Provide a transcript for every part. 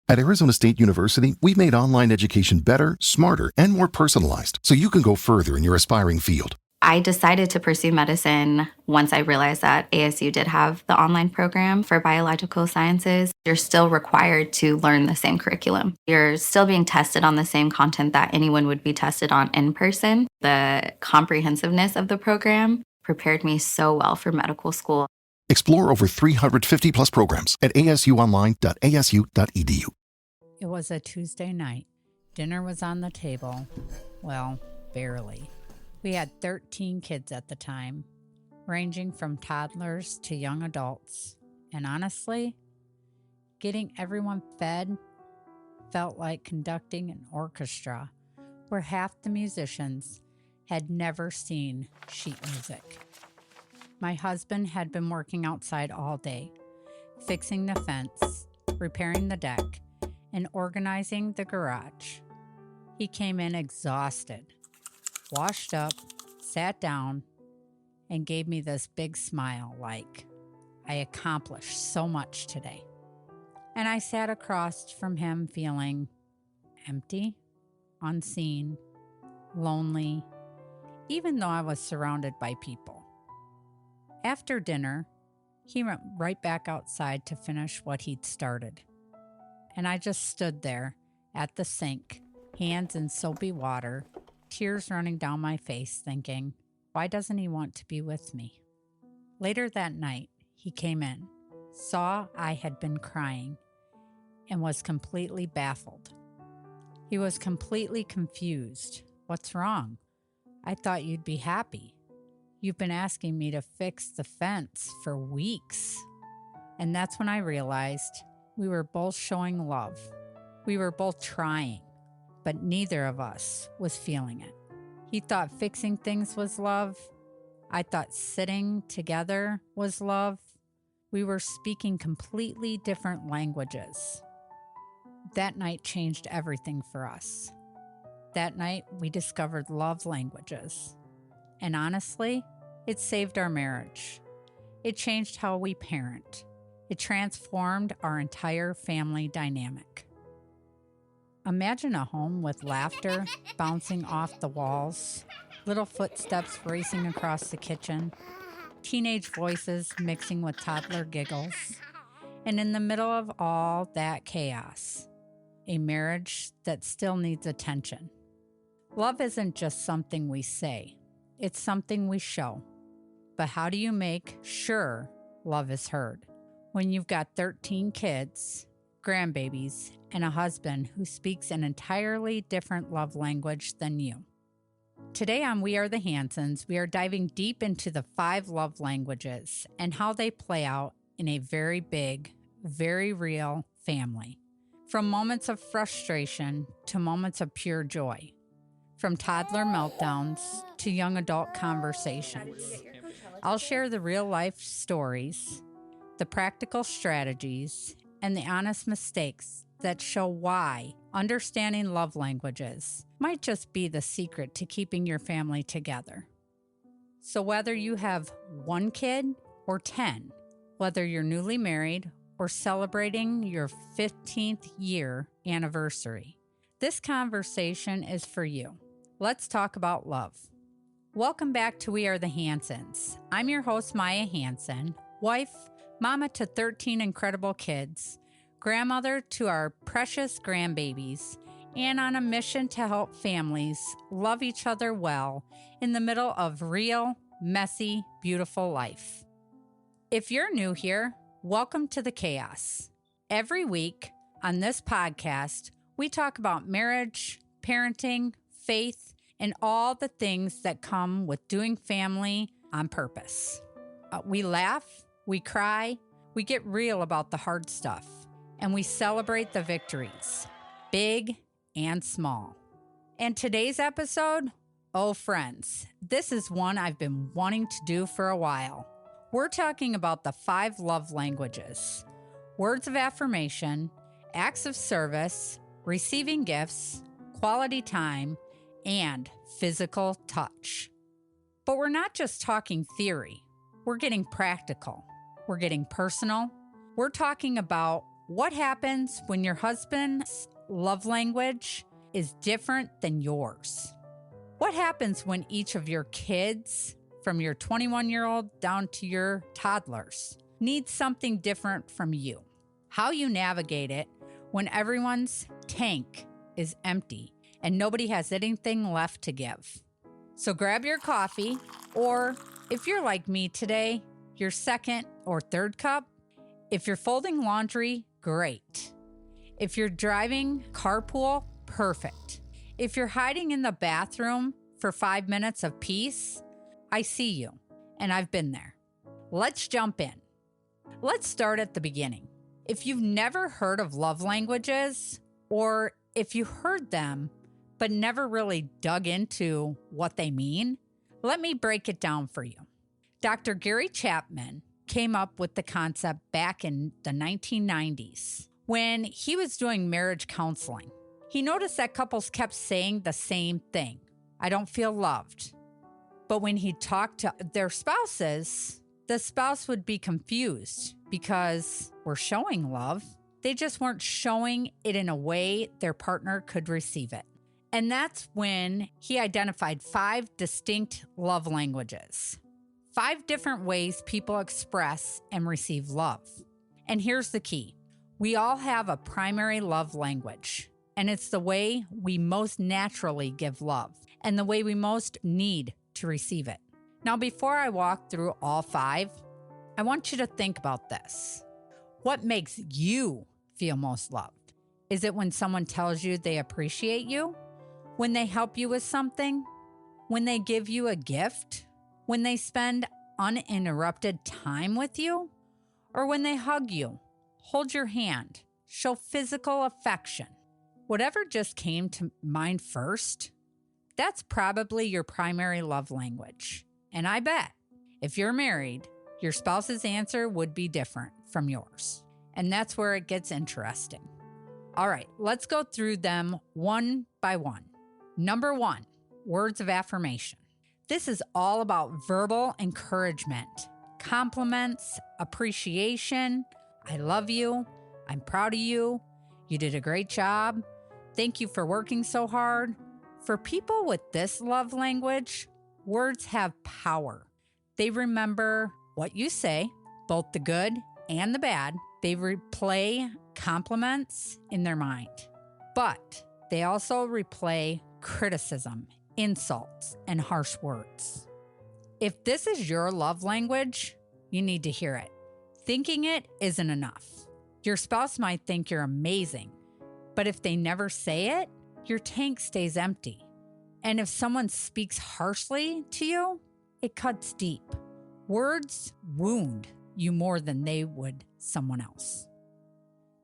At Arizona State University, we've made online education better, smarter, and more personalized so you can go further in your aspiring field. I decided to pursue medicine once I realized that ASU did have the online program for biological sciences. You're still required to learn the same curriculum. You're still being tested on the same content that anyone would be tested on in person. The comprehensiveness of the program prepared me so well for medical school. Explore over 350 plus programs at asuonline.asu.edu. It was a Tuesday night. Dinner was on the table. Well, barely. We had 13 kids at the time, ranging from toddlers to young adults. And honestly, getting everyone fed felt like conducting an orchestra where half the musicians had never seen sheet music. My husband had been working outside all day, fixing the fence, repairing the deck, and organizing the garage. He came in exhausted, washed up, sat down, and gave me this big smile like, I accomplished so much today. And I sat across from him feeling empty, unseen, lonely, even though I was surrounded by people. After dinner, he went right back outside to finish what he'd started. And I just stood there at the sink, hands in soapy water, tears running down my face, thinking, why doesn't he want to be with me? Later that night, he came in, saw I had been crying, and was completely baffled. He was completely confused. What's wrong? I thought you'd be happy. You've been asking me to fix the fence for weeks. And that's when I realized we were both showing love. We were both trying, but neither of us was feeling it. He thought fixing things was love. I thought sitting together was love. We were speaking completely different languages. That night changed everything for us. That night, we discovered love languages. And honestly, it saved our marriage. It changed how we parent. It transformed our entire family dynamic. Imagine a home with laughter bouncing off the walls, little footsteps racing across the kitchen, teenage voices mixing with toddler giggles, and in the middle of all that chaos, a marriage that still needs attention. Love isn't just something we say, it's something we show. But how do you make sure love is heard when you've got 13 kids, grandbabies, and a husband who speaks an entirely different love language than you? Today on We Are the Hansons, we are diving deep into the 5 love languages and how they play out in a very big, very real family. From moments of frustration to moments of pure joy. From toddler meltdowns to young adult conversations. I'll share the real-life stories, the practical strategies, and the honest mistakes that show why understanding love languages might just be the secret to keeping your family together. So whether you have 1 kid or 10, whether you're newly married or celebrating your 15th year anniversary, this conversation is for you. Let's talk about love. Welcome back to We Are the Hansons. I'm your host, Maya Hanson, wife, mama to 13 incredible kids, grandmother to our precious grandbabies, and on a mission to help families love each other well in the middle of real, messy, beautiful life. If you're new here, welcome to the chaos. Every week on this podcast, we talk about marriage, parenting, faith, and all the things that come with doing family on purpose. We laugh, we cry, we get real about the hard stuff, and we celebrate the victories, big and small. And today's episode, oh friends, this is one I've been wanting to do for a while. We're talking about the 5 love languages: words of affirmation, acts of service, receiving gifts, quality time, and physical touch. But we're not just talking theory. We're getting practical. We're getting personal. We're talking about What happens when your husband's love language is different than yours? What happens when each of your kids, from your 21-year-old down to your toddlers, needs something different from you? How you navigate it when everyone's tank is empty and nobody has anything left to give. So grab your coffee, or if you're like me today, your second or third cup. If you're folding laundry, great. If you're driving carpool, perfect. If you're hiding in the bathroom for 5 minutes of peace, I see you, and I've been there. Let's jump in. Let's start at the beginning. If you've never heard of love languages, or if you heard them but never really dug into what they mean, let me break it down for you. Dr. Gary Chapman came up with the concept back in the 1990s when he was doing marriage counseling. He noticed that couples kept saying the same thing: I don't feel loved. But when he talked to their spouses, the spouse would be confused because we're showing love. They just weren't showing it in a way their partner could receive it. And that's when he identified 5 distinct love languages. 5 different ways people express and receive love. And here's the key. We all have a primary love language, and it's the way we most naturally give love and the way we most need to receive it. Now, before I walk through all 5, I want you to think about this. What makes you feel most loved? Is it when someone tells you they appreciate you? When they help you with something? When they give you a gift? When they spend uninterrupted time with you? Or when they hug you, hold your hand, show physical affection? Whatever just came to mind first, that's probably your primary love language. And I bet if you're married, your spouse's answer would be different from yours. And that's where it gets interesting. All right, let's go through them one by one. Number 1, words of affirmation. This is all about verbal encouragement, compliments, appreciation. I love you. I'm proud of you. You did a great job. Thank you for working so hard. For people with this love language, words have power. They remember what you say, both the good and the bad. They replay compliments in their mind, but they also replay criticism, insults, and harsh words. If this is your love language, you need to hear it. Thinking it isn't enough. Your spouse might think you're amazing, but if they never say it, your tank stays empty. And if someone speaks harshly to you, it cuts deep. Words wound you more than they would someone else.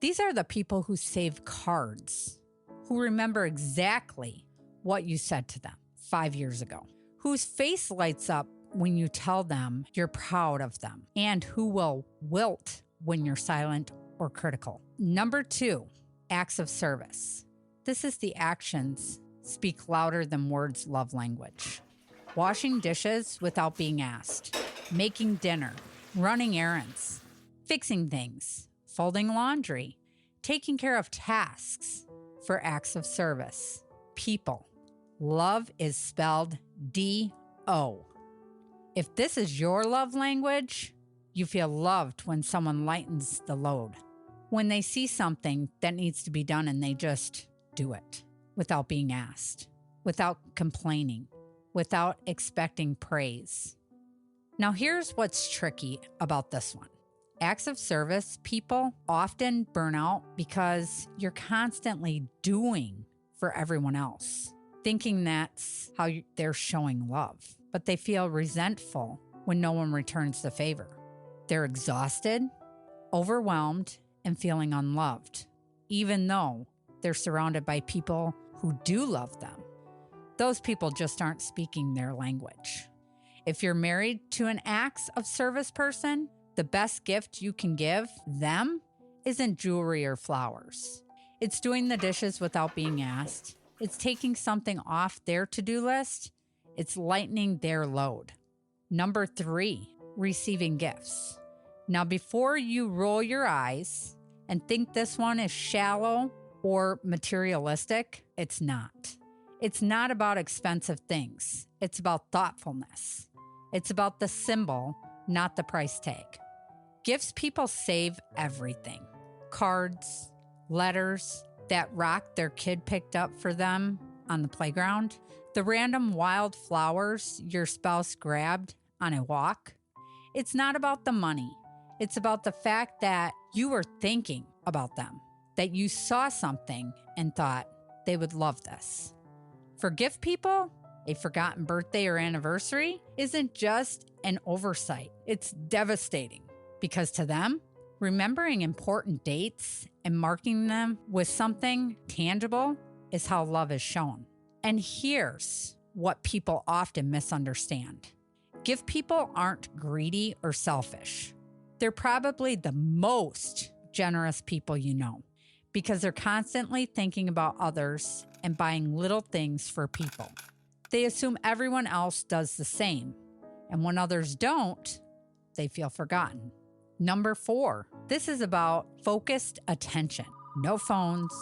These are the people who save cards, who remember exactly what you said to them 5 years ago, whose face lights up when you tell them you're proud of them, and who will wilt when you're silent or critical. Number 2, acts of service. This is the actions speak louder than words love language. Washing dishes without being asked, making dinner, running errands, fixing things, folding laundry, taking care of tasks for acts of service. People. Love is spelled D-O. If this is your love language, you feel loved when someone lightens the load. When they see something that needs to be done and they just do it without being asked, without complaining, without expecting praise. Now here's what's tricky about this one. Acts of service people often burn out because you're constantly doing for everyone else, thinking that's how they're showing love. But they feel resentful when no one returns the favor. They're exhausted, overwhelmed, and feeling unloved, even though they're surrounded by people who do love them. Those people just aren't speaking their language. If you're married to an acts of service person, the best gift you can give them isn't jewelry or flowers. It's doing the dishes without being asked. It's taking something off their to-do list. It's lightening their load. Number 3, receiving gifts. Now, before you roll your eyes and think this one is shallow or materialistic. It's not. It's not about expensive things. It's about thoughtfulness. It's about the symbol, not the price tag. Gifts people save everything. Cards, letters, that rock their kid picked up for them on the playground, the random wild flowers your spouse grabbed on a walk. It's not about the money. It's about the fact that you were thinking about them, that you saw something and thought they would love this. For gift people, a forgotten birthday or anniversary isn't just an oversight. It's devastating because to them, remembering important dates and marking them with something tangible is how love is shown. And here's what people often misunderstand. Gift people aren't greedy or selfish. They're probably the most generous people you know because they're constantly thinking about others and buying little things for people. They assume everyone else does the same. And when others don't, they feel forgotten. Number 4, this is about focused attention. No phones,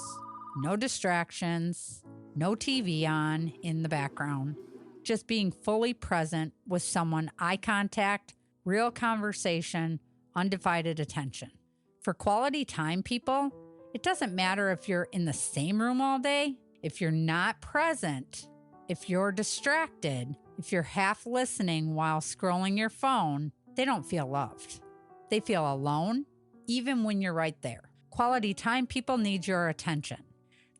no distractions, no TV on in the background. Just being fully present with someone, eye contact, real conversation, undivided attention. For quality time people, it doesn't matter if you're in the same room all day, if you're not present, if you're distracted, if you're half listening while scrolling your phone, they don't feel loved. They feel alone, even when you're right there. Quality time people need your attention.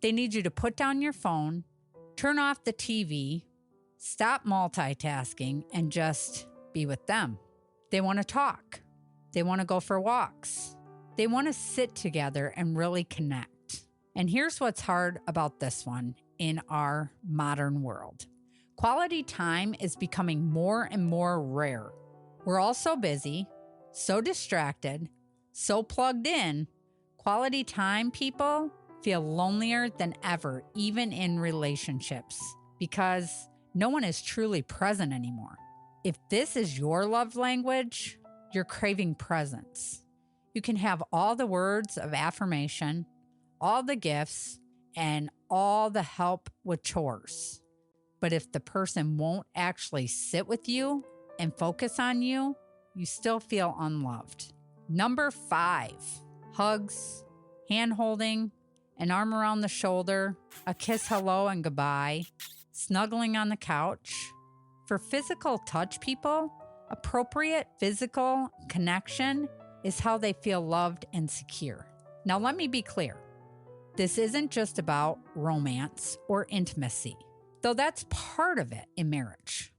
They need you to put down your phone, turn off the TV, stop multitasking, and just be with them. They want to talk. They want to go for walks. They want to sit together and really connect. And here's what's hard about this one in our modern world. Quality time is becoming more and more rare. We're all so busy, so distracted, so plugged in. Quality time people feel lonelier than ever, even in relationships, because no one is truly present anymore. If this is your love language, you're craving presence. You can have all the words of affirmation, all the gifts, and all the help with chores. But if the person won't actually sit with you and focus on you, you still feel unloved. Number 5, hugs, hand holding, an arm around the shoulder, a kiss hello and goodbye, snuggling on the couch. For physical touch people, appropriate physical connection is how they feel loved and secure. Now, let me be clear. This isn't just about romance or intimacy, though that's part of it in marriage.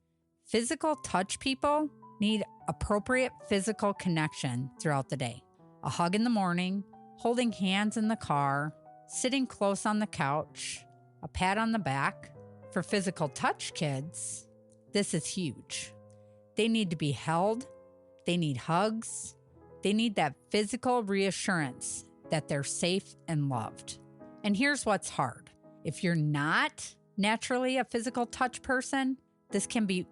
Physical touch people need appropriate physical connection throughout the day. A hug in the morning, holding hands in the car, sitting close on the couch, a pat on the back. For physical touch kids, this is huge. They need to be held. They need hugs. They need that physical reassurance that they're safe and loved. And here's what's hard. If you're not naturally a physical touch person, this can be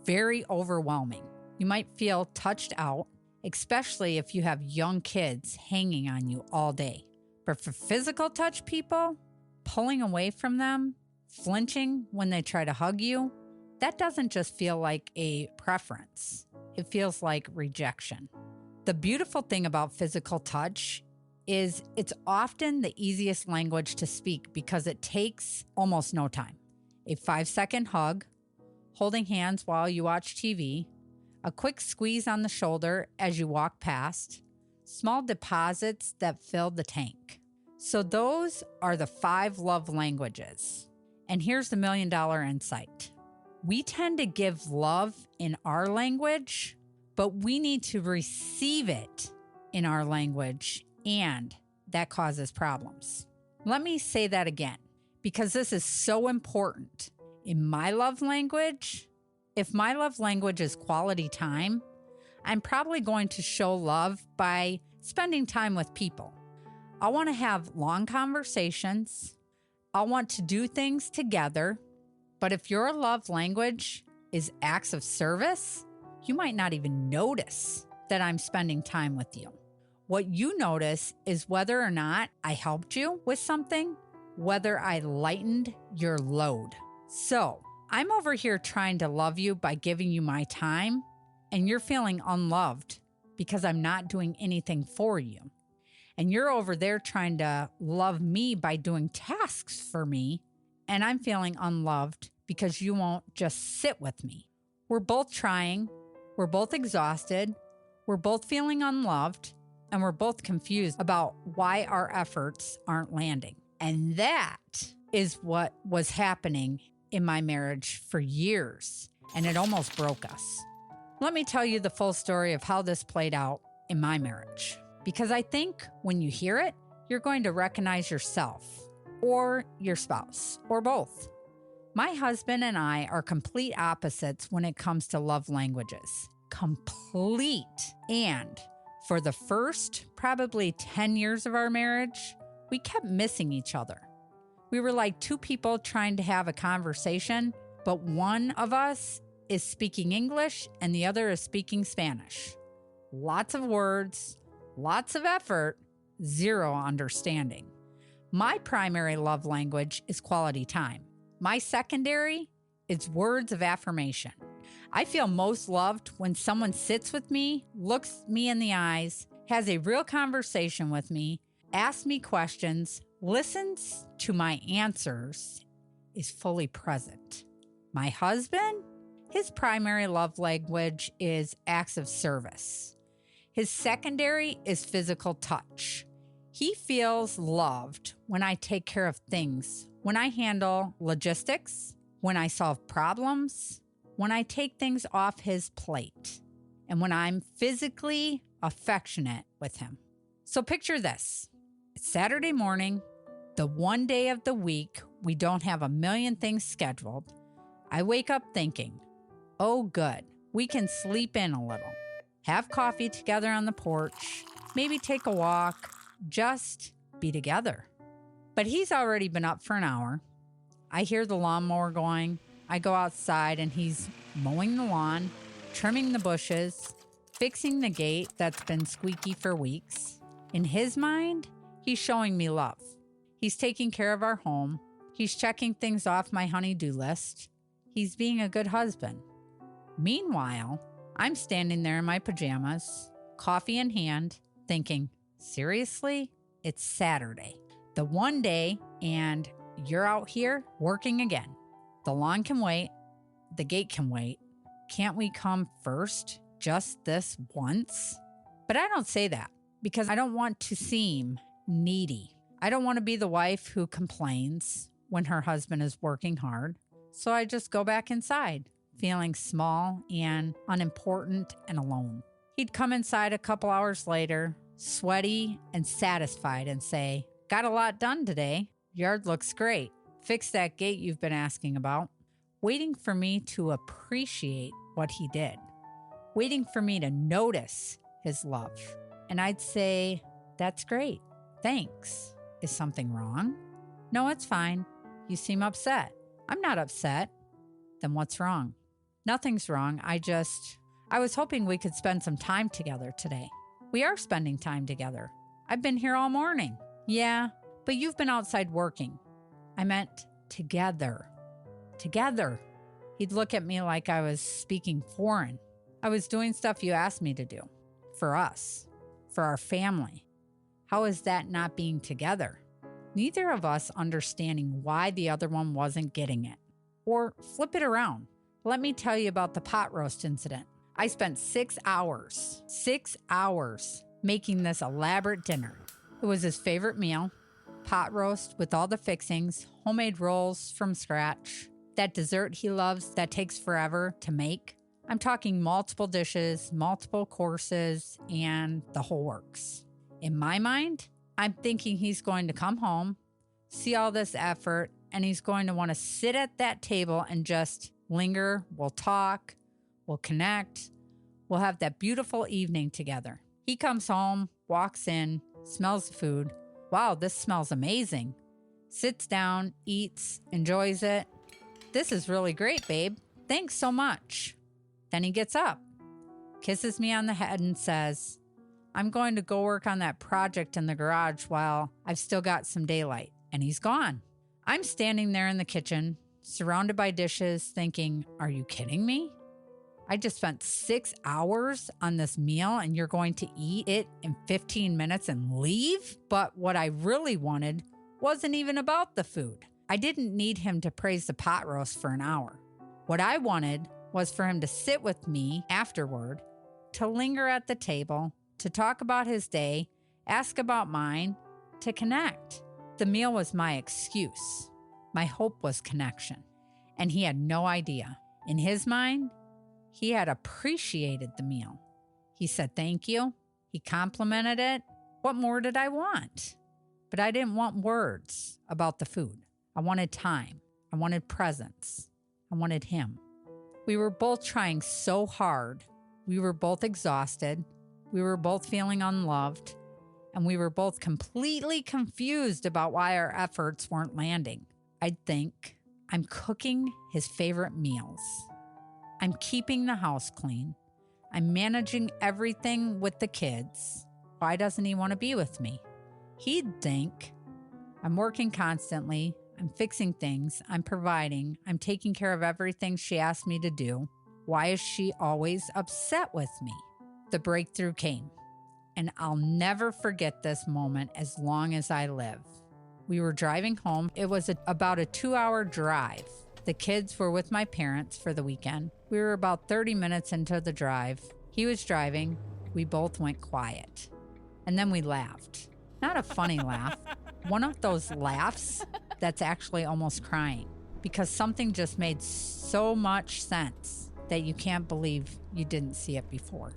very overwhelming. You might feel touched out, especially if you have young kids hanging on you all day. But for physical touch people, pulling away from them, flinching when they try to hug you, that doesn't just feel like a preference. It feels like rejection. The beautiful thing about physical touch is it's often the easiest language to speak because it takes almost no time. A 5-second hug, holding hands while you watch TV, a quick squeeze on the shoulder as you walk past, small deposits that fill the tank. So those are the 5 love languages. And here's the $1 million insight. We tend to give love in our language, but we need to receive it in our language, and that causes problems. Let me say that again, because this is so important. In my love language, if my love language is quality time, I'm probably going to show love by spending time with people. I want to have long conversations. I want to do things together. But if your love language is acts of service, you might not even notice that I'm spending time with you. What you notice is whether or not I helped you with something, whether I lightened your load. So I'm over here trying to love you by giving you my time, and you're feeling unloved because I'm not doing anything for you. And you're over there trying to love me by doing tasks for me, and I'm feeling unloved because you won't just sit with me. We're both trying, we're both exhausted, we're both feeling unloved, and we're both confused about why our efforts aren't landing. And that is what was happening in my marriage for years, and it almost broke us. Let me tell you the full story of how this played out in my marriage, because I think when you hear it, you're going to recognize yourself or your spouse or both. My husband and I are complete opposites when it comes to love languages. Complete. And for the first probably 10 years of our marriage, we kept missing each other. We were like two people trying to have a conversation, but one of us is speaking English and the other is speaking Spanish. Lots of words, lots of effort, zero understanding. My primary love language is quality time. My secondary is words of affirmation. I feel most loved when someone sits with me, looks me in the eyes, has a real conversation with me, asks me questions, listens to my answers, is fully present. My husband, his primary love language is acts of service. His secondary is physical touch. He feels loved when I take care of things, when I handle logistics, when I solve problems, when I take things off his plate, and when I'm physically affectionate with him. So picture this. It's Saturday morning, the one day of the week we don't have a million things scheduled. I wake up thinking, oh good, we can sleep in a little, have coffee together on the porch, maybe take a walk, just be together. But he's already been up for an hour. I hear the lawnmower going. I go outside and he's mowing the lawn, trimming the bushes, fixing the gate that's been squeaky for weeks. In his mind, he's showing me love. He's taking care of our home. He's checking things off my honey-do list. He's being a good husband. Meanwhile, I'm standing there in my pajamas, coffee in hand, thinking, seriously? It's Saturday. The one day, and you're out here working again. The lawn can wait. The gate can wait. Can't we come first just this once? But I don't say that because I don't want to seem needy. I don't want to be the wife who complains when her husband is working hard. So I just go back inside, feeling small and unimportant and alone. He'd come inside a couple hours later, sweaty and satisfied, and say, got a lot done today. Yard looks great. Fix that gate you've been asking about. Waiting for me to appreciate what he did. Waiting for me to notice his love. And I'd say, that's great. Thanks. Is something wrong? No, it's fine. You seem upset. I'm not upset. Then what's wrong? Nothing's wrong. I was hoping we could spend some time together today. We are spending time together. I've been here all morning. Yeah, but you've been outside working. I meant together. Together. He'd look at me like I was speaking foreign. I was doing stuff you asked me to do. For us. For our family. How is that not being together? Neither of us understanding why the other one wasn't getting it. Or flip it around. Let me tell you about the pot roast incident. I spent 6 hours making this elaborate dinner. It was his favorite meal, pot roast with all the fixings, homemade rolls from scratch, that dessert he loves that takes forever to make. I'm talking multiple dishes, multiple courses, and the whole works. In my mind, I'm thinking he's going to come home, see all this effort, and he's going to want to sit at that table and just linger. We'll talk, we'll connect, we'll have that beautiful evening together. He comes home, walks in, smells the food. Wow, this smells amazing. Sits down, eats, enjoys it. This is really great, babe. Thanks so much. Then he gets up, kisses me on the head and says, I'm going to go work on that project in the garage while I've still got some daylight. And he's gone. I'm standing there in the kitchen, surrounded by dishes, thinking, are you kidding me? I just spent 6 hours on this meal and you're going to eat it in 15 minutes and leave? But what I really wanted wasn't even about the food. I didn't need him to praise the pot roast for an hour. What I wanted was for him to sit with me afterward, to linger at the table, to talk about his day, ask about mine, to connect. The meal was my excuse. My hope was connection. And he had no idea. In his mind, he had appreciated the meal. He said thank you. He complimented it. What more did I want? But I didn't want words about the food. I wanted time. I wanted presence. I wanted him. We were both trying so hard. We were both exhausted. We were both feeling unloved. And we were both completely confused about why our efforts weren't landing. I'd think, I'm cooking his favorite meals. I'm keeping the house clean. I'm managing everything with the kids. Why doesn't he want to be with me? He'd think, I'm working constantly. I'm fixing things. I'm providing. I'm taking care of everything she asked me to do. Why is she always upset with me? The breakthrough came. And I'll never forget this moment as long as I live. We were driving home. It was about a 2-hour drive. The kids were with my parents for the weekend. We were about 30 minutes into the drive. He was driving. We both went quiet. And then we laughed. Not a funny laugh. One of those laughs that's actually almost crying because something just made so much sense that you can't believe you didn't see it before.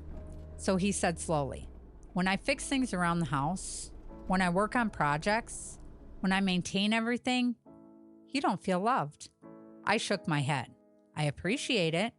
So he said slowly, when I fix things around the house, when I work on projects, when I maintain everything, you don't feel loved. I shook my head. I appreciate it,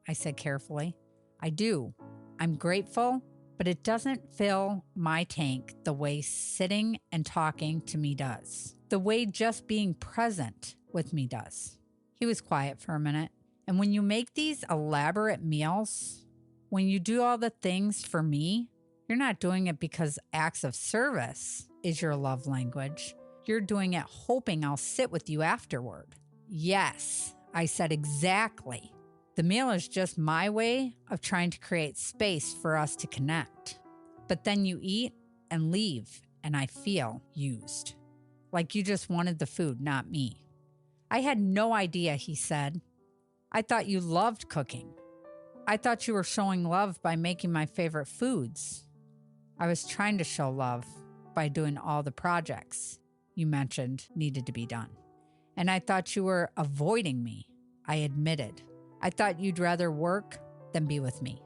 I said carefully. I do. I'm grateful, but it doesn't fill my tank the way sitting and talking to me does. The way just being present with me does. He was quiet for a minute. And when you make these elaborate meals, when you do all the things for me, you're not doing it because acts of service is your love language. You're doing it hoping I'll sit with you afterward. Yes, I said exactly. The meal is just my way of trying to create space for us to connect. But then you eat and leave, and I feel used. Like you just wanted the food, not me. I had no idea, he said. I thought you loved cooking. I thought you were showing love by making my favorite foods. I was trying to show love by doing all the projects you mentioned needed to be done. And I thought you were avoiding me. I admitted. I thought you'd rather work than be with me.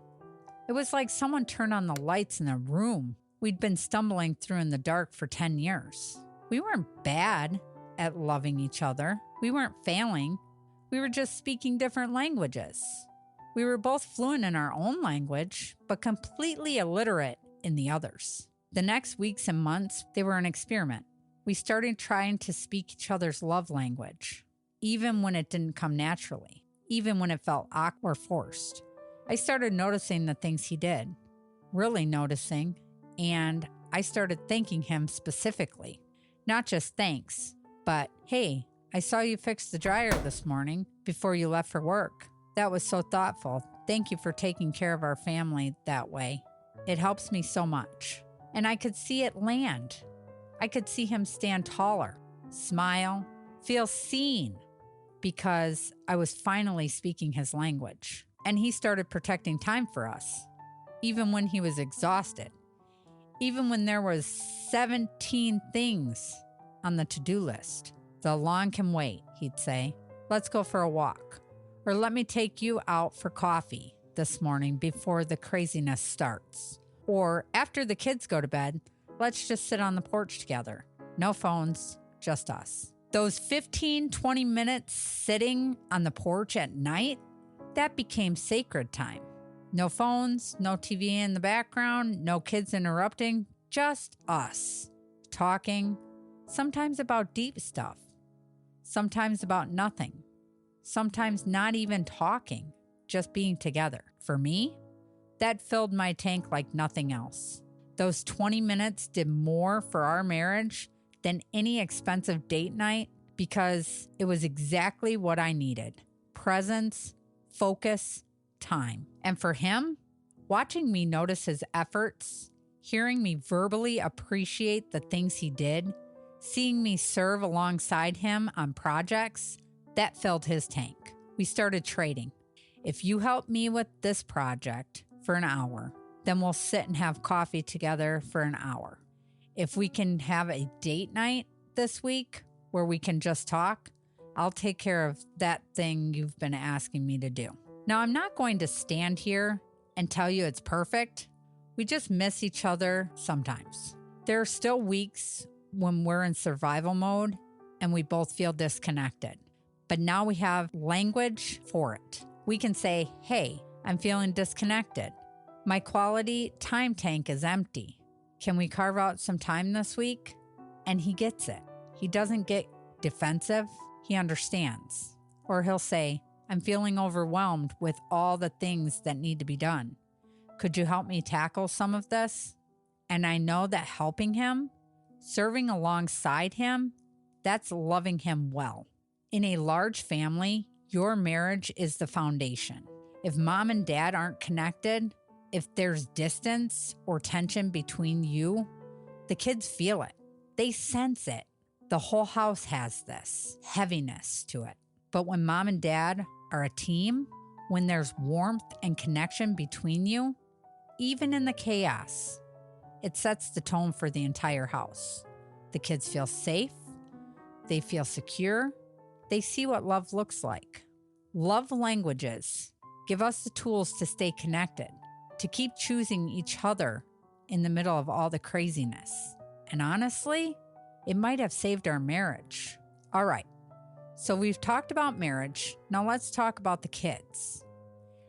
It was like someone turned on the lights in a room we'd been stumbling through in the dark for 10 years. We weren't bad at loving each other. We weren't failing. We were just speaking different languages. We were both fluent in our own language, but completely illiterate in the others. The next weeks and months, they were an experiment. We started trying to speak each other's love language, even when it didn't come naturally, even when it felt awkward or forced. I started noticing the things he did, really noticing, and I started thanking him specifically. Not just thanks, but, hey, I saw you fix the dryer this morning before you left for work. That was so thoughtful. Thank you for taking care of our family that way. It helps me so much. And I could see it land. I could see him stand taller, smile, feel seen, because I was finally speaking his language. And he started protecting time for us, even when he was exhausted. Even when there was 17 things on the to-do list. The long can wait, he'd say. Let's go for a walk. Or let me take you out for coffee this morning before the craziness starts. Or after the kids go to bed, let's just sit on the porch together. No phones, just us. Those 15, 20 minutes sitting on the porch at night, that became sacred time. No phones, no TV in the background, no kids interrupting, just us. Talking, sometimes about deep stuff, sometimes about nothing, sometimes not even talking, just being together. For me, that filled my tank like nothing else. Those 20 minutes did more for our marriage than any expensive date night because it was exactly what I needed. Presence, focus, time. And for him, watching me notice his efforts, hearing me verbally appreciate the things he did, seeing me serve alongside him on projects, that filled his tank. We started trading. If you help me with this project for an hour, then we'll sit and have coffee together for an hour. If we can have a date night this week where we can just talk, I'll take care of that thing you've been asking me to do. Now, I'm not going to stand here and tell you it's perfect. We just miss each other sometimes. There are still weeks when we're in survival mode and we both feel disconnected. But now we have language for it. We can say, hey, I'm feeling disconnected. My quality time tank is empty. Can we carve out some time this week? And he gets it. He doesn't get defensive. He understands. Or he'll say, I'm feeling overwhelmed with all the things that need to be done. Could you help me tackle some of this? And I know that helping him, serving alongside him, that's loving him well. In a large family, your marriage is the foundation. If mom and dad aren't connected, if there's distance or tension between you, the kids feel it. They sense it. The whole house has this heaviness to it. But when mom and dad are a team, when there's warmth and connection between you, even in the chaos, it sets the tone for the entire house. The kids feel safe. They feel secure. They see what love looks like. Love languages give us the tools to stay connected, to keep choosing each other in the middle of all the craziness. And honestly, it might have saved our marriage. All right, so we've talked about marriage. Now let's talk about the kids.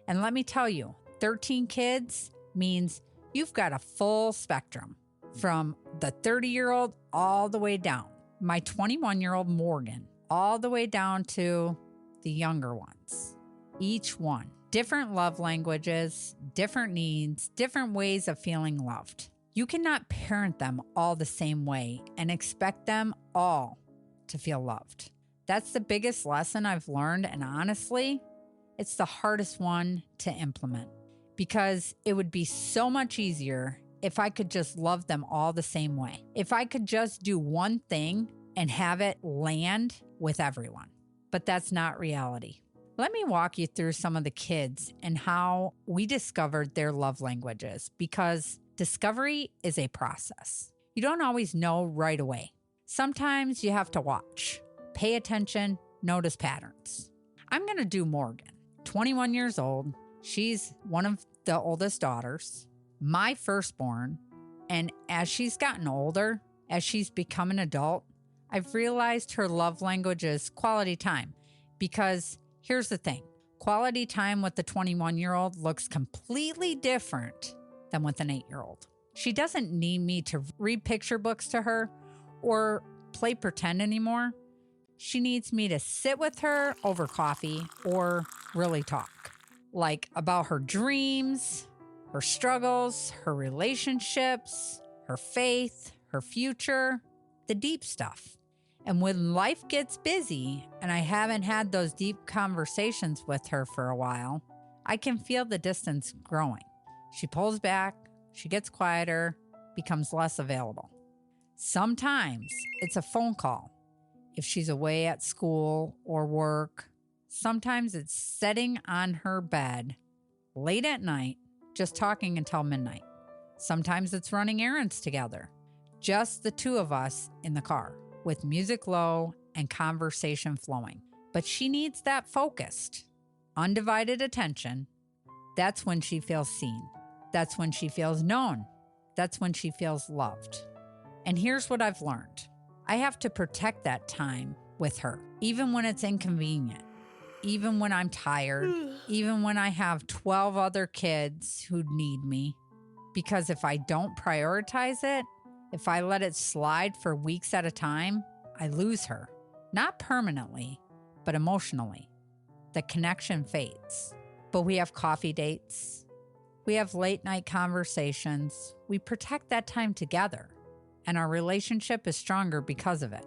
And let me tell you, 13 kids means you've got a full spectrum from the 30-year-old all the way down. My 21-year-old Morgan, all the way down to the younger ones. Each one. Different love languages, different needs, different ways of feeling loved. You cannot parent them all the same way and expect them all to feel loved. That's the biggest lesson I've learned, and honestly, it's the hardest one to implement because it would be so much easier if I could just love them all the same way. If I could just do one thing and have it land with everyone. But that's not reality. Let me walk you through some of the kids and how we discovered their love languages, because discovery is a process. You don't always know right away. Sometimes you have to watch, pay attention, notice patterns. I'm going to do Morgan, 21 years old. She's one of the oldest daughters, my firstborn. And as she's gotten older, as she's become an adult, I've realized her love language is quality time, because here's the thing. Quality time with the 21-year-old looks completely different than with an 8-year-old. She doesn't need me to read picture books to her or play pretend anymore. She needs me to sit with her over coffee or really talk, like about her dreams, her struggles, her relationships, her faith, her future, the deep stuff. And when life gets busy and I haven't had those deep conversations with her for a while, I can feel the distance growing. She pulls back, she gets quieter, becomes less available. Sometimes it's a phone call if she's away at school or work. Sometimes it's sitting on her bed late at night, just talking until midnight. Sometimes it's running errands together, just the two of us in the car, with music low and conversation flowing. But she needs that focused, undivided attention. That's when she feels seen. That's when she feels known. That's when she feels loved. And here's what I've learned. I have to protect that time with her, even when it's inconvenient, even when I'm tired, even when I have 12 other kids who need me. Because if I don't prioritize it, if I let it slide for weeks at a time, I lose her. Not permanently, but emotionally. The connection fades. But we have coffee dates. We have late night conversations. We protect that time together, and our relationship is stronger because of it.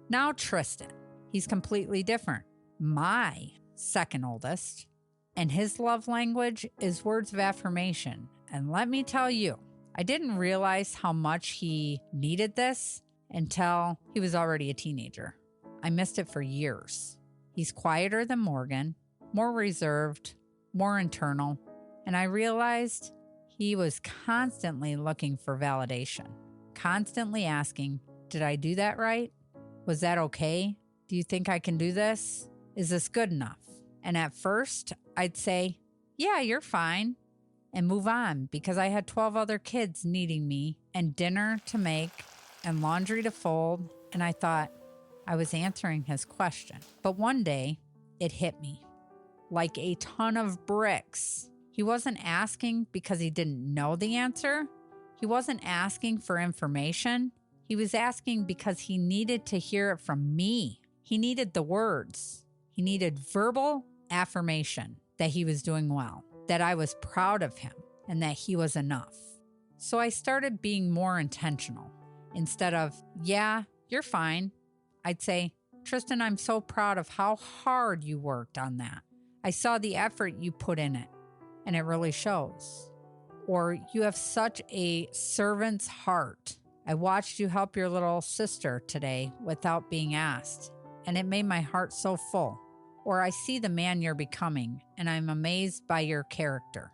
Now Tristan, he's completely different. My second oldest, and his love language is words of affirmation. And let me tell you, I didn't realize how much he needed this until he was already a teenager. I missed it for years. He's quieter than Morgan, more reserved, more internal, and I realized he was constantly looking for validation, constantly asking, did I do that right? Was that okay? Do you think I can do this? Is this good enough? And at first, I'd say, yeah, you're fine, and move on because I had 12 other kids needing me and dinner to make and laundry to fold, and I thought I was answering his question. But one day, it hit me like a ton of bricks. He wasn't asking because he didn't know the answer. He wasn't asking for information. He was asking because he needed to hear it from me. He needed the words. He needed verbal affirmation that he was doing well, that I was proud of him, and that he was enough. So I started being more intentional. Instead of, yeah, you're fine, I'd say, Tristan, I'm so proud of how hard you worked on that. I saw the effort you put in it, and it really shows. Or you have such a servant's heart. I watched you help your little sister today without being asked, and it made my heart so full. Or I see the man you're becoming, and I'm amazed by your character.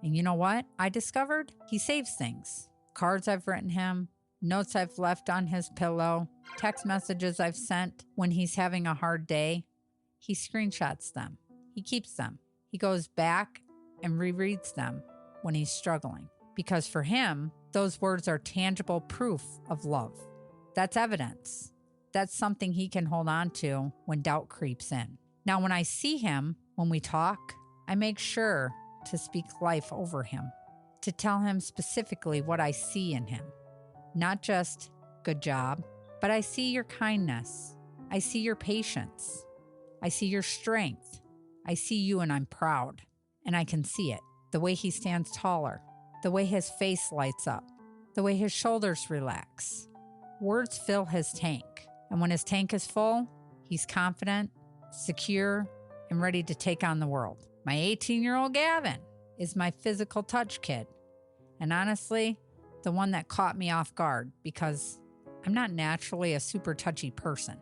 And you know what I discovered? He saves things. Cards I've written him, notes I've left on his pillow, text messages I've sent when he's having a hard day. He screenshots them. He keeps them. He goes back and rereads them when he's struggling. Because for him, those words are tangible proof of love. That's evidence. That's something he can hold on to when doubt creeps in. Now, when I see him, when we talk, I make sure to speak life over him, to tell him specifically what I see in him. Not just, good job, but I see your kindness. I see your patience. I see your strength. I see you and I'm proud. And I can see it. The way he stands taller. The way his face lights up. The way his shoulders relax. Words fill his tank. And when his tank is full, he's confident, secure, and ready to take on the world. My 18-year-old Gavin is my physical touch kid. And honestly, the one that caught me off guard because I'm not naturally a super touchy person.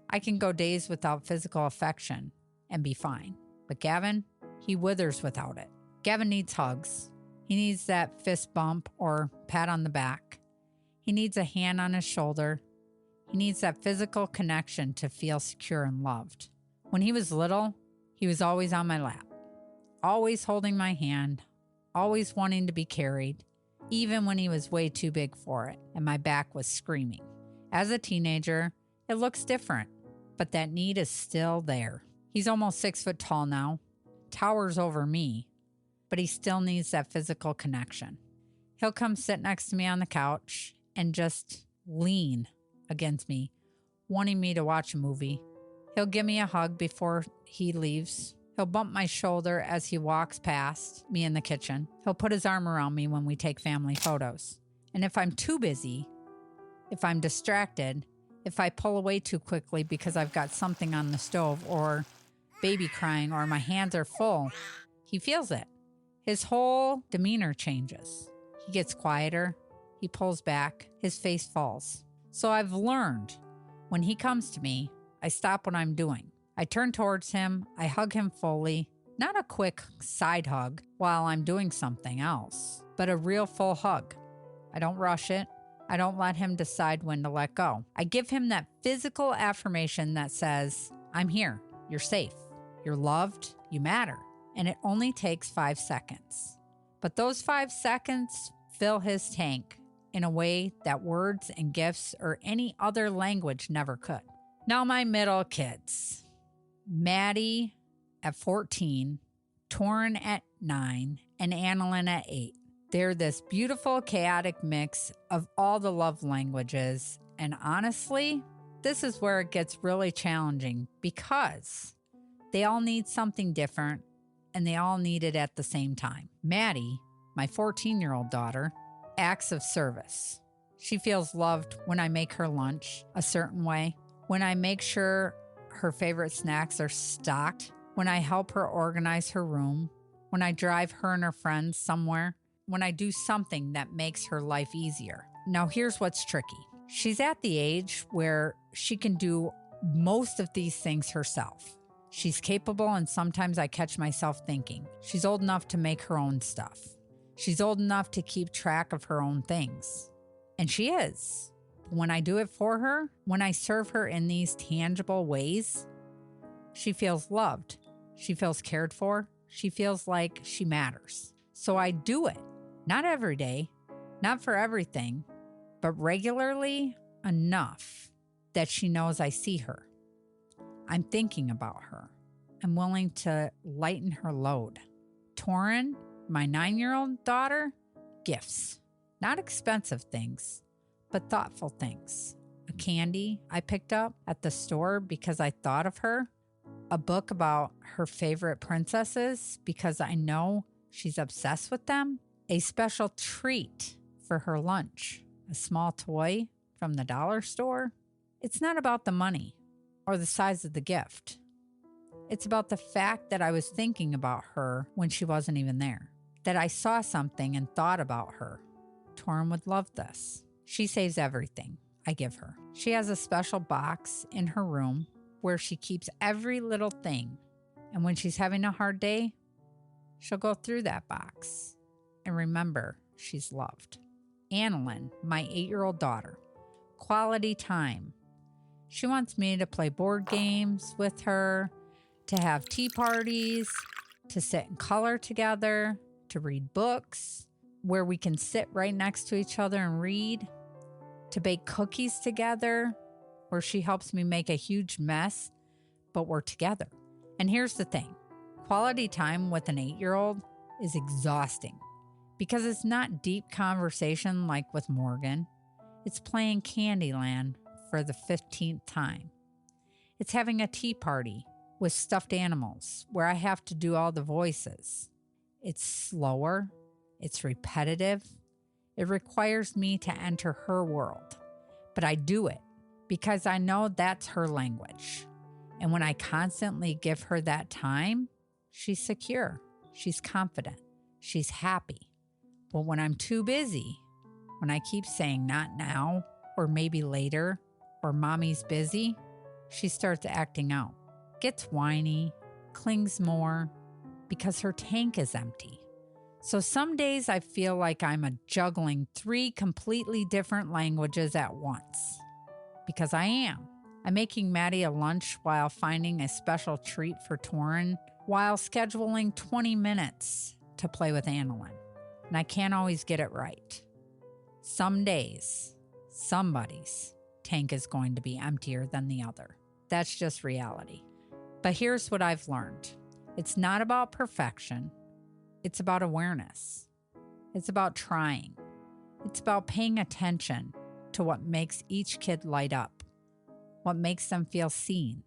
I can go days without physical affection and be fine. But Gavin, he withers without it. Gavin needs hugs. He needs that fist bump or pat on the back. He needs a hand on his shoulder. He needs that physical connection to feel secure and loved. When he was little, he was always on my lap, always holding my hand, always wanting to be carried, even when he was way too big for it and my back was screaming. As a teenager, it looks different, but that need is still there. He's almost 6 foot tall now, towers over me, but he still needs that physical connection. He'll come sit next to me on the couch and just lean against me, wanting me to watch a movie. He'll give me a hug before he leaves. He'll bump my shoulder as he walks past me in the kitchen. He'll put his arm around me when we take family photos. And if I'm too busy, if I'm distracted, if I pull away too quickly because I've got something on the stove or baby crying or my hands are full, he feels it. His whole demeanor changes. He gets quieter. He pulls back. His face falls. So I've learned when he comes to me, I stop what I'm doing. I turn towards him. I hug him fully. Not a quick side hug while I'm doing something else, but a real full hug. I don't rush it. I don't let him decide when to let go. I give him that physical affirmation that says, I'm here. You're safe. You're loved. You matter. And it only takes 5 seconds. But those 5 seconds fill his tank in a way that words and gifts or any other language never could. Now my middle kids. Maddie at 14, Torin at 9, and Annalyn at 8. They're this beautiful, chaotic mix of all the love languages. And honestly, this is where it gets really challenging because they all need something different and they all need it at the same time. Maddie my 14-year-old daughter, acts of service. She feels loved when I make her lunch a certain way, when I make sure her favorite snacks are stocked, when I help her organize her room, when I drive her and her friends somewhere, when I do something that makes her life easier. Now, here's what's tricky. She's at the age where she can do most of these things herself. She's capable, and sometimes I catch myself thinking, she's old enough to make her own stuff. She's old enough to keep track of her own things. And she is. When I do it for her, when I serve her in these tangible ways, she feels loved. She feels cared for. She feels like she matters. So I do it. Not every day, not for everything, but regularly enough that she knows I see her. I'm thinking about her. I'm willing to lighten her load. Torin, my 9-year-old daughter, gifts. Not expensive things, but thoughtful things. A candy I picked up at the store because I thought of her. A book about her favorite princesses because I know she's obsessed with them. A special treat for her lunch. A small toy from the dollar store. It's not about the money or the size of the gift. It's about the fact that I was thinking about her when she wasn't even there. That I saw something and thought about her. Torin would love this. She saves everything I give her. She has a special box in her room where she keeps every little thing. And when she's having a hard day, she'll go through that box and remember she's loved. Annalyn, my 8-year-old daughter. Quality time. She wants me to play board games with her, to have tea parties, to sit and color together, to read books where we can sit right next to each other and read, to bake cookies together where she helps me make a huge mess, but we're together. And here's the thing. Quality time with an 8-year-old is exhausting because it's not deep conversation like with Morgan. It's playing Candyland for the 15th time. It's having a tea party with stuffed animals where I have to do all the voices. It's slower. It's repetitive. It requires me to enter her world. But I do it because I know that's her language. And when I constantly give her that time, she's secure. She's confident. She's happy. But when I'm too busy, when I keep saying not now, or maybe later, or mommy's busy, she starts acting out. Gets whiny, clings more, because her tank is empty. So some days I feel like I'm juggling 3 completely different languages at once. Because I am. I'm making Maddie a lunch while finding a special treat for Torin, while scheduling 20 minutes to play with Annalyn. And I can't always get it right. Some days, somebody's tank is going to be emptier than the other. That's just reality. But here's what I've learned. It's not about perfection. It's about awareness. It's about trying. It's about paying attention to what makes each kid light up, what makes them feel seen.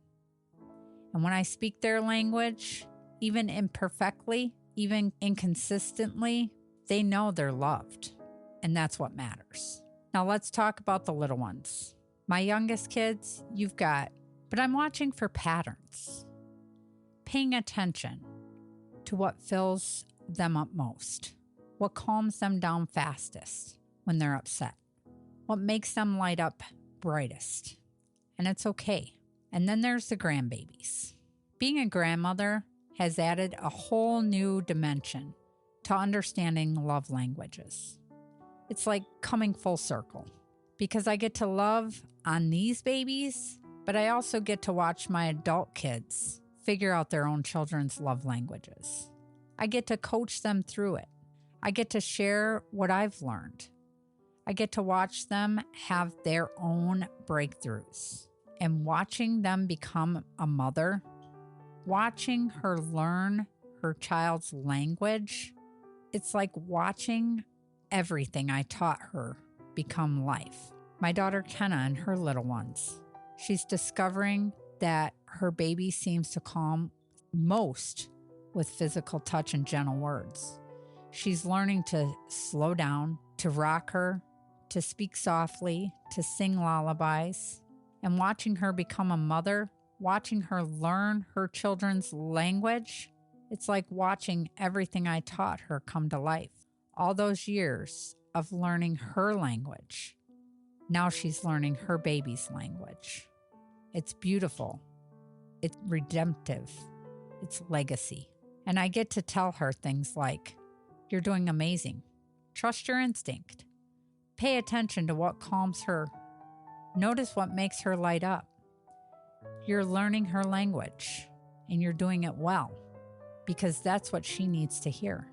And when I speak their language, even imperfectly, even inconsistently, they know they're loved. And that's what matters. Now let's talk about the little ones. My youngest kids, you've got, but I'm watching for patterns. Paying attention to what fills them up most, what calms them down fastest when they're upset, what makes them light up brightest. And it's okay. And then there's the grandbabies. Being a grandmother has added a whole new dimension to understanding love languages. It's like coming full circle because I get to love on these babies, but I also get to watch my adult kids figure out their own children's love languages. I get to coach them through it. I get to share what I've learned. I get to watch them have their own breakthroughs. And watching them become a mother, watching her learn her child's language, it's like watching everything I taught her become life. My daughter Kenna and her little ones. She's discovering that her baby seems to calm most with physical touch and gentle words. She's learning to slow down, to rock her, to speak softly, to sing lullabies. And watching her become a mother, watching her learn her children's language, it's like watching everything I taught her come to life. All those years of learning her language. Now she's learning her baby's language. It's beautiful. It's redemptive. It's legacy. And I get to tell her things like, you're doing amazing. Trust your instinct. Pay attention to what calms her. Notice what makes her light up. You're learning her language, and you're doing it well, because that's what she needs to hear.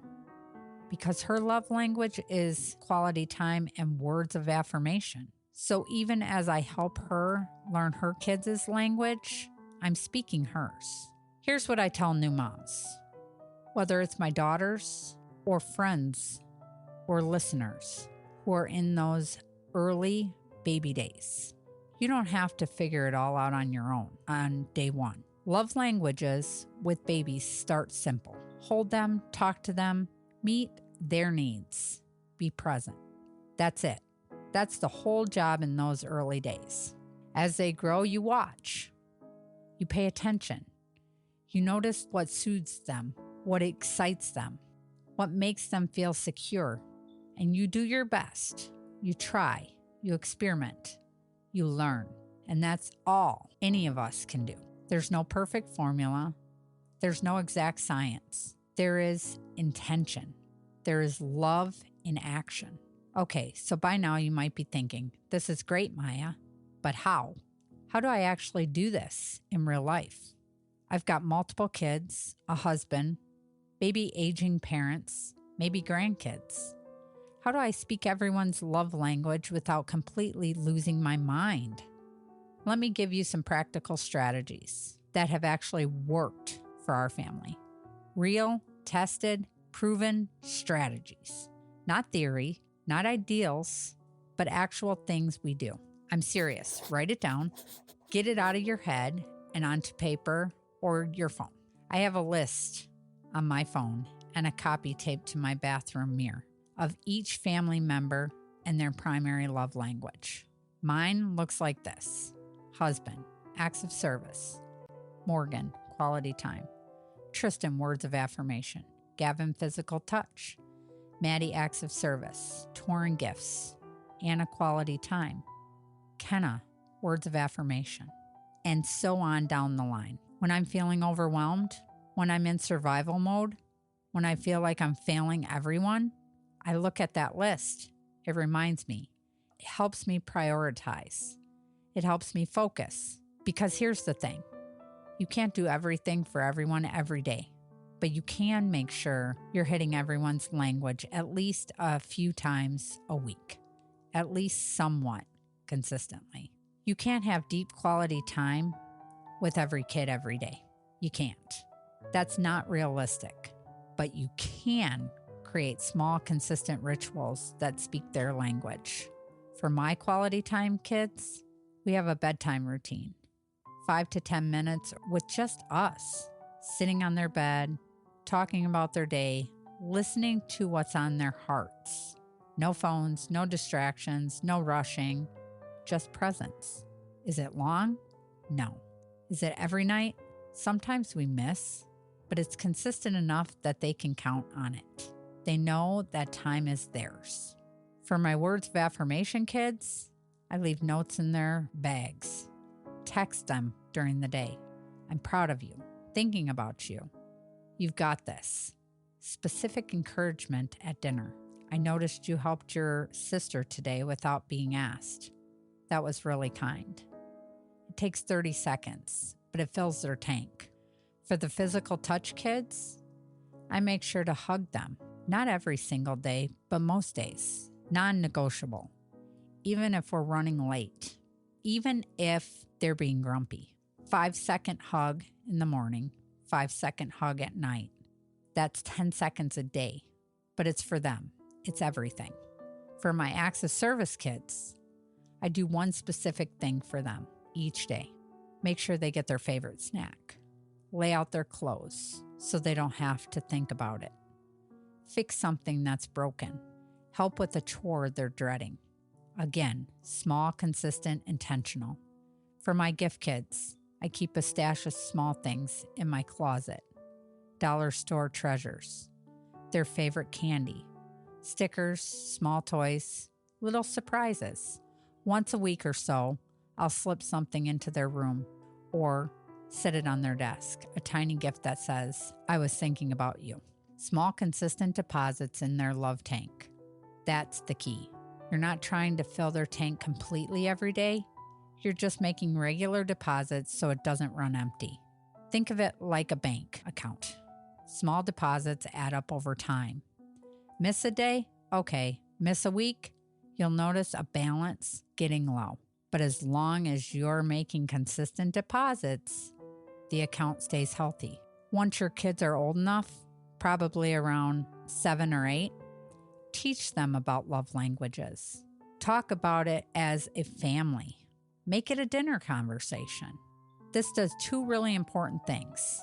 Because her love language is quality time and words of affirmation. So even as I help her learn her kids' language, I'm speaking hers. Here's what I tell new moms, whether it's my daughters or friends or listeners who are in those early baby days. You don't have to figure it all out on your own on day one. Love languages with babies start simple. Hold them, talk to them, meet their needs, be present. That's it. That's the whole job in those early days. As they grow, you watch. You pay attention. You notice what soothes them, what excites them, what makes them feel secure. And you do your best. You try. You experiment. You learn. And that's all any of us can do. There's no perfect formula. There's no exact science. There is intention. There is love in action. Okay, so by now you might be thinking, this is great, Maya, but how? How do I actually do this in real life? I've got multiple kids, a husband, maybe aging parents, maybe grandkids. How do I speak everyone's love language without completely losing my mind? Let me give you some practical strategies that have actually worked for our family. Real, tested, proven strategies. Not theory, not ideals, but actual things we do. I'm serious. Write it down, get it out of your head and onto paper or your phone. I have a list on my phone and a copy taped to my bathroom mirror of each family member and their primary love language. Mine looks like this. Husband, acts of service. Morgan, quality time. Tristan, words of affirmation. Gavin, physical touch. Maddie, acts of service. Torin, gifts. Anna, quality time. Kenna, words of affirmation. And so on down the line. When I'm feeling overwhelmed, when I'm in survival mode, when I feel like I'm failing everyone, I look at that list. It reminds me. It helps me prioritize. It helps me focus. Because here's the thing. You can't do everything for everyone every day, but you can make sure you're hitting everyone's language at least a few times a week, at least somewhat consistently. You can't have deep quality time with every kid every day. You can't. That's not realistic, but you can create small, consistent rituals that speak their language. For my quality time kids, we have a bedtime routine, 5 to 10 minutes with just us, sitting on their bed, talking about their day, listening to what's on their hearts. No phones, no distractions, no rushing, just presence. Is it long? No. Is it every night? Sometimes we miss, but it's consistent enough that they can count on it. They know that time is theirs. For my words of affirmation kids, I leave notes in their bags. Text them during the day. I'm proud of you, thinking about you. You've got this. Specific encouragement at dinner. I noticed you helped your sister today without being asked. That was really kind. It takes 30 seconds, but it fills their tank. For the physical touch kids, I make sure to hug them. Not every single day, but most days. Non-negotiable. Even if we're running late. Even if they're being grumpy. 5-second hug in the morning. 5-second hug at night. That's 10 seconds a day. But it's for them. It's everything. For my acts of service kids, I do one specific thing for them each day. Make sure they get their favorite snack. Lay out their clothes so they don't have to think about it. Fix something that's broken. Help with a chore they're dreading. Again, small, consistent, intentional. For my gift kids, I keep a stash of small things in my closet. Dollar store treasures. Their favorite candy. Stickers, small toys, little surprises. Once a week or so, I'll slip something into their room or set it on their desk, a tiny gift that says, I was thinking about you. Small, consistent deposits in their love tank. That's the key. You're not trying to fill their tank completely every day. You're just making regular deposits so it doesn't run empty. Think of it like a bank account. Small deposits add up over time. Miss a day? Okay. Miss a week? You'll notice a balance getting low. But as long as you're making consistent deposits, the account stays healthy. Once your kids are old enough, probably around 7 or 8, teach them about love languages. Talk about it as a family. Make it a dinner conversation. This does 2 really important things.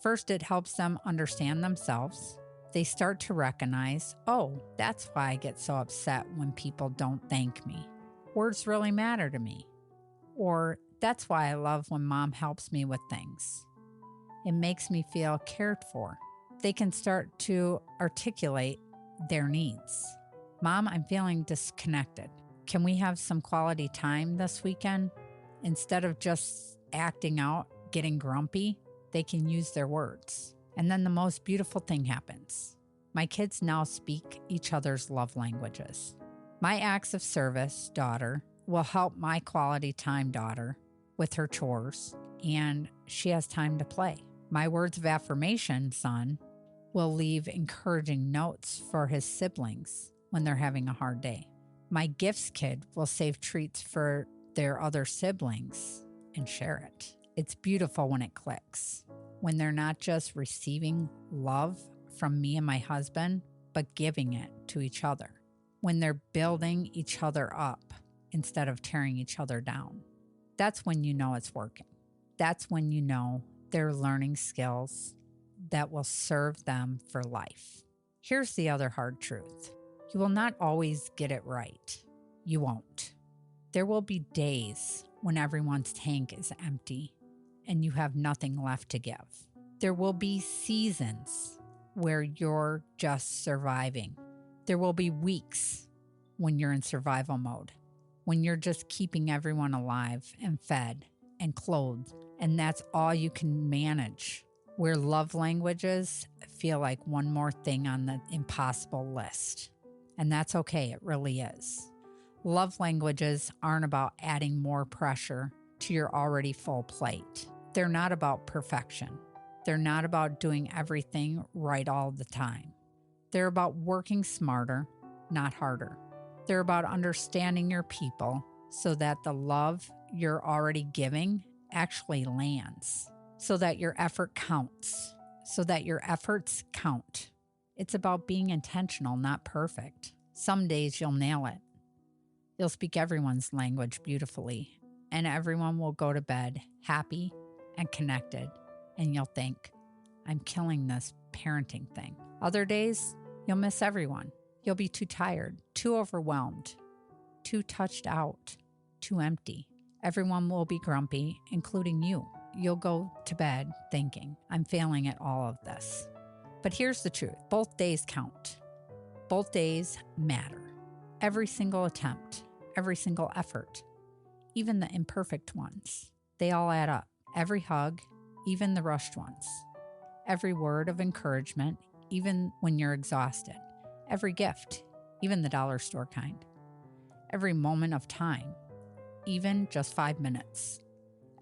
First, it helps them understand themselves. They start to recognize, oh, that's why I get so upset when people don't thank me. Words really matter to me. Or, that's why I love when mom helps me with things. It makes me feel cared for. They can start to articulate their needs. Mom, I'm feeling disconnected. Can we have some quality time this weekend? Instead of just acting out, getting grumpy, they can use their words. And then the most beautiful thing happens. My kids now speak each other's love languages. My acts of service daughter will help my quality time daughter with her chores, and she has time to play. My words of affirmation son will leave encouraging notes for his siblings when they're having a hard day. My gifts kid will save treats for their other siblings and share it. It's beautiful when it clicks, when they're not just receiving love from me and my husband, but giving it to each other. When they're building each other up instead of tearing each other down. That's when you know it's working. That's when you know they're learning skills that will serve them for life. Here's the other hard truth. You will not always get it right. You won't. There will be days when everyone's tank is empty and you have nothing left to give. There will be seasons where you're just surviving. There will be weeks when you're in survival mode, when you're just keeping everyone alive and fed and clothed, and that's all you can manage, where love languages feel like one more thing on the impossible list. And that's okay, it really is. Love languages aren't about adding more pressure to your already full plate. They're not about perfection. They're not about doing everything right all the time. They're about working smarter, not harder. They're about understanding your people so that the love you're already giving actually lands, so that your effort counts, so that your efforts count. It's about being intentional, not perfect. Some days you'll nail it. You'll speak everyone's language beautifully, and everyone will go to bed happy and connected, and you'll think, I'm killing this parenting thing. Other days, you'll miss everyone. You'll be too tired, too overwhelmed, too touched out, too empty. Everyone will be grumpy, including you. You'll go to bed thinking, I'm failing at all of this. But here's the truth. Both days count. Both days matter. Every single attempt, every single effort, even the imperfect ones, they all add up. Every hug, even the rushed ones. Every word of encouragement, even when you're exhausted. Every gift, even the dollar store kind. Every moment of time, even just 5 minutes.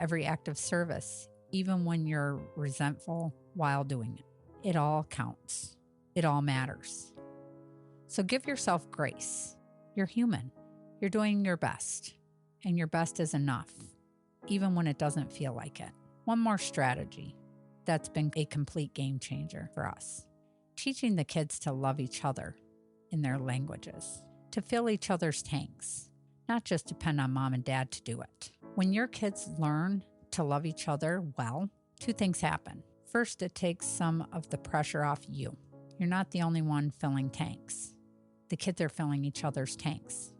Every act of service, even when you're resentful while doing it. It all counts. It all matters. So give yourself grace. You're human. You're doing your best. And your best is enough, even when it doesn't feel like it. One more strategy that's been a complete game changer for us. Teaching the kids to love each other in their languages, to fill each other's tanks, not just depend on mom and dad to do it. When your kids learn to love each other well, 2 things happen. First, it takes some of the pressure off you. You're not the only one filling tanks. The kids are filling each other's tanks.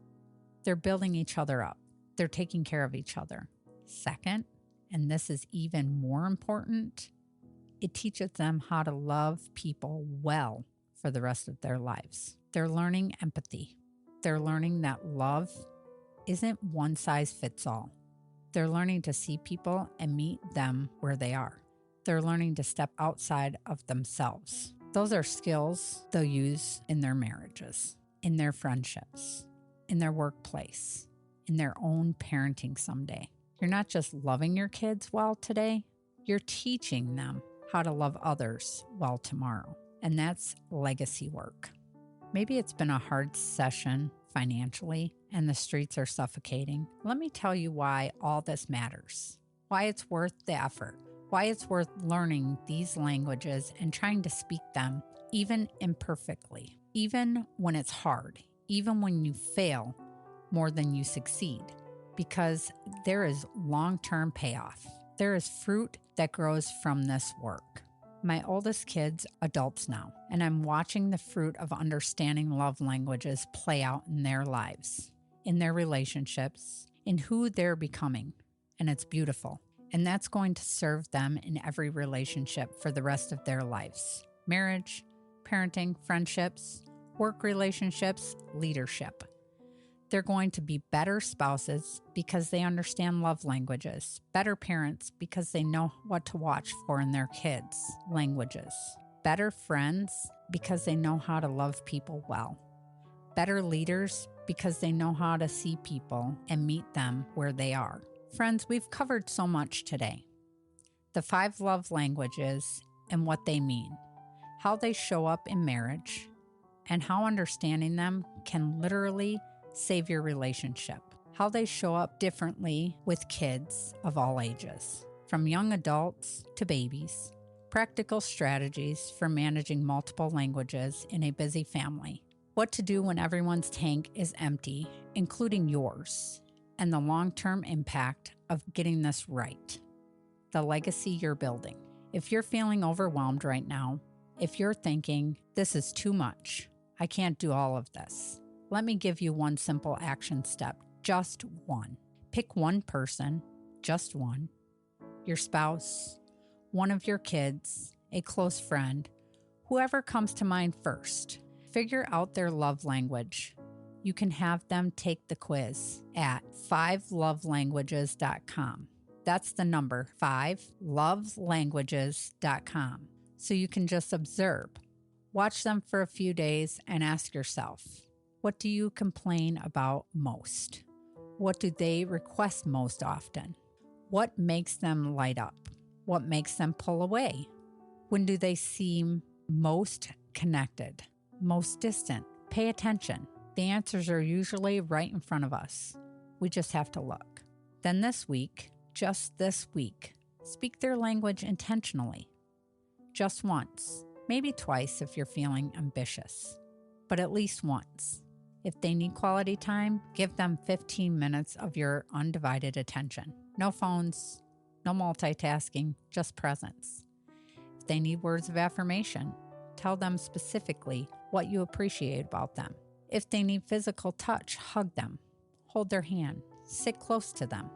They're building each other up. They're taking care of each other. Second, and this is even more important, it teaches them how to love people well for the rest of their lives. They're learning empathy. They're learning that love isn't one size fits all. They're learning to see people and meet them where they are. They're learning to step outside of themselves. Those are skills they'll use in their marriages, in their friendships, in their workplace, in their own parenting someday. You're not just loving your kids well today, you're teaching them how to love others well tomorrow. And that's legacy work. Maybe it's been a hard session financially and the streets are suffocating. Let me tell you why all this matters, why it's worth the effort, why it's worth learning these languages and trying to speak them even imperfectly, even when it's hard, even when you fail more than you succeed, because there is long-term payoff. There is fruit that grows from this work. My oldest kid's adults now, and I'm watching the fruit of understanding love languages play out in their lives, in their relationships, in who they're becoming, and it's beautiful. And that's going to serve them in every relationship for the rest of their lives. Marriage, parenting, friendships, work relationships, leadership. They're going to be better spouses because they understand love languages, better parents because they know what to watch for in their kids' languages, better friends because they know how to love people well, better leaders because they know how to see people and meet them where they are. Friends, we've covered so much today. The 5 love languages and what they mean, how they show up in marriage, and how understanding them can literally save your relationship, how they show up differently with kids of all ages, from young adults to babies, practical strategies for managing multiple languages in a busy family, what to do when everyone's tank is empty, including yours, and the long-term impact of getting this right, the legacy you're building. If you're feeling overwhelmed right now, if you're thinking, this is too much, I can't do all of this, let me give you one simple action step, just one. Pick one person, just one, your spouse, one of your kids, a close friend, whoever comes to mind first. Figure out their love language. You can have them take the quiz at 5lovelanguages.com. That's the number, 5lovelanguages.com. So you can just observe. Watch them for a few days and ask yourself, what do you complain about most? What do they request most often? What makes them light up? What makes them pull away? When do they seem most connected, most distant? Pay attention. The answers are usually right in front of us. We just have to look. Then this week, just this week, speak their language intentionally. Just once, maybe twice if you're feeling ambitious, but at least once. If they need quality time, give them 15 minutes of your undivided attention. No phones, no multitasking, just presence. If they need words of affirmation, tell them specifically what you appreciate about them. If they need physical touch, hug them, hold their hand, sit close to them.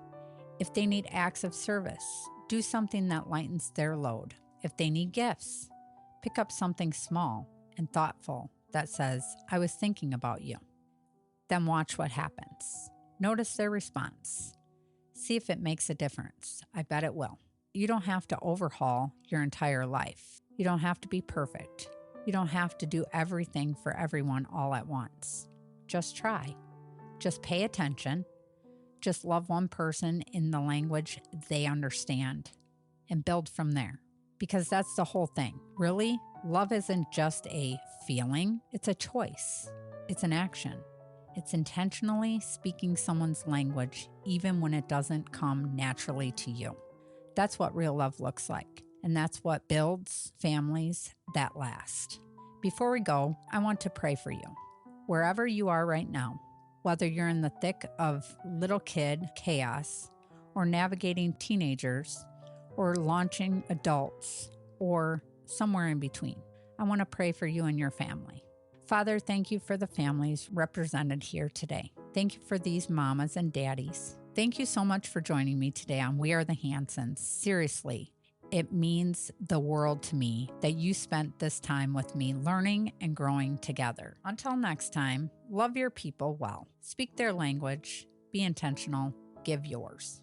If they need acts of service, do something that lightens their load. If they need gifts, pick up something small and thoughtful that says, I was thinking about you. Then watch what happens. Notice their response. See if it makes a difference. I bet it will. You don't have to overhaul your entire life. You don't have to be perfect. You don't have to do everything for everyone all at once. Just try. Just pay attention. Just love one person in the language they understand and build from there. Because that's the whole thing. Really, love isn't just a feeling. It's a choice. It's an action. It's intentionally speaking someone's language even when it doesn't come naturally to you. That's what real love looks like, and that's what builds families that last. Before we go, I want to pray for you. Wherever you are right now, whether you're in the thick of little kid chaos, or navigating teenagers, or launching adults, or somewhere in between, I want to pray for you and your family. Father, thank you for the families represented here today. Thank you for these mamas and daddies. Thank you so much for joining me today on We Are the Hansons. Seriously, it means the world to me that you spent this time with me learning and growing together. Until next time, love your people well. Speak their language, be intentional, give yours.